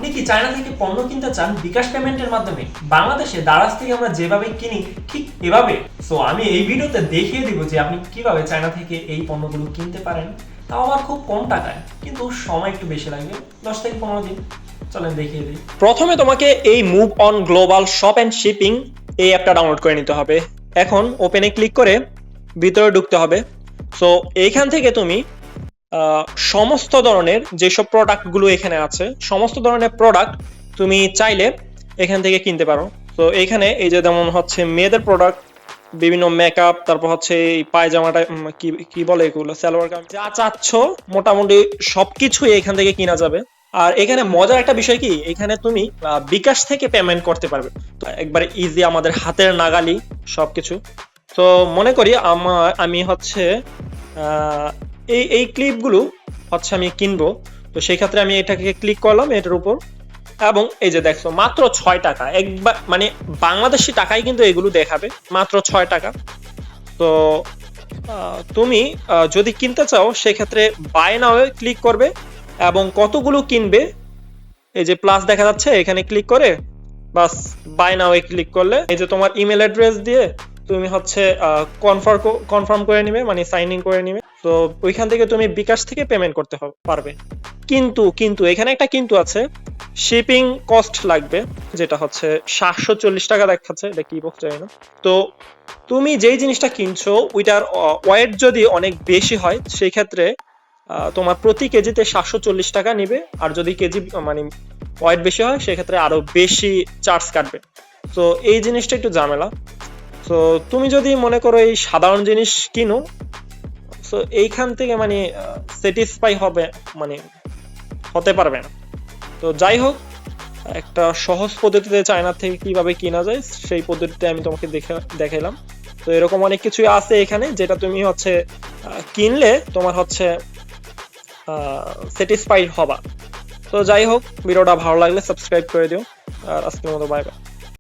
আপনি কি চায়না থেকে পণ্য কিনতে চান বিকাশ পেমেন্টের মাধ্যমে? বাংলাদেশে দারাজ থেকে আমরা যেভাবে কিনি ঠিক এভাবে। সো আমি এই ভিডিওতে দেখিয়ে দিব যে আপনি কিভাবে চায়না থেকে এই পণ্যগুলো কিনতে পারেন, তাও আবার খুব কম টাকায়, কিন্তু সময় একটু বেশি লাগবে, 10 থেকে 15 দিন। চলেন দেখিয়ে দিই। প্রথমে তোমাকে এই move on global shop and shipping এই অ্যাপটা ডাউনলোড করে নিতে হবে। এখন ওপেনে ক্লিক করে ভিতরে ঢুকতে হবে। সো এইখান থেকে তুমি সমস্ত ধরনের যেসব প্রোডাক্টগুলো এখানে আছে, সমস্ত ধরনের প্রোডাক্ট তুমি চাইলে এখান থেকে কিনতে পারো। তো এখানে এই যে যেমন হচ্ছে মেয়েদের প্রোডাক্ট, বিভিন্ন মেকআপ, তারপর হচ্ছে এই পায়জামাটা কি বলে এগুলো, সালোয়ার কামিজ, যা চাচ্ছ মোটামুটি সবকিছুই এখান থেকে কিনা যাবে। আর এখানে মজার একটা বিষয় কি, এখানে তুমি বিকাশ থেকে পেমেন্ট করতে পারবে। তো একবারে ইজি, আমাদের হাতের নাগালি সবকিছু। তো মনে করি আমি হচ্ছে এই ক্লিপগুলো হচ্ছে আমি কিনবো। তো সেই ক্ষেত্রে আমি এটাকে ক্লিক করলাম এটার উপর, এবং এই যে দেখছো মাত্র 6 টাকা, একবার মানে বাংলাদেশি টাকায় কিন্তু এগুলো দেখাবে, মাত্র 6 টাকা। তো তুমি যদি কিনতে চাও সেক্ষেত্রে বাই নাও ক্লিক করবে এবং কতগুলো কিনবে এই যে প্লাস দেখা যাচ্ছে এখানে ক্লিক করে বাস বাই নাও ক্লিক করলে এই যে তোমার ইমেল অ্যাড্রেস দিয়ে তুমি হচ্ছে কনফার্ম করে নিবে, মানে সাইন ইন করে নিবে। তো ওইখান থেকে তুমি বিকাশ থেকে পেমেন্ট করতে পারবে। কিন্তু এখানে একটা কিন্তু আছে, শিপিং কস্ট লাগবে, যেটা হচ্ছে 740 টাকা দেখাচ্ছে, এটা কি বলতে জানি না। তো তুমি যেই জিনিসটা কিনছো ওইটার ওয়েট যদি অনেক বেশি হয় সেই ক্ষেত্রে তোমার প্রতি কেজিতে 740 টাকা নিবে, আর যদি কেজি মানে ওয়েট বেশি হয় সেক্ষেত্রে আরো বেশি চার্জ কাটবে। তো এই জিনিসটা একটু ঝামেলা। তো তুমি যদি মনে করো এই সাধারণ জিনিস কিনো, তো এইখান থেকে মানে স্যাটিসফাই মানে হতে পারবে না। তো যাই হোক, একটা সহজ পদ্ধতিতে চায়না থেকে কিভাবে কেনা যায় সেই পদ্ধতিতে আমি তোমাকে দেখাইলাম। তো এরকম অনেক কিছুই আছে এখানে যেটা তুমি হচ্ছে কিনলে তোমার হচ্ছে স্যাটিসফাইড হবা। তো যাই হোক, ভিডিওটা ভালো লাগলে সাবস্ক্রাইব করে দিও, আর আজকের মতো বাই বাই।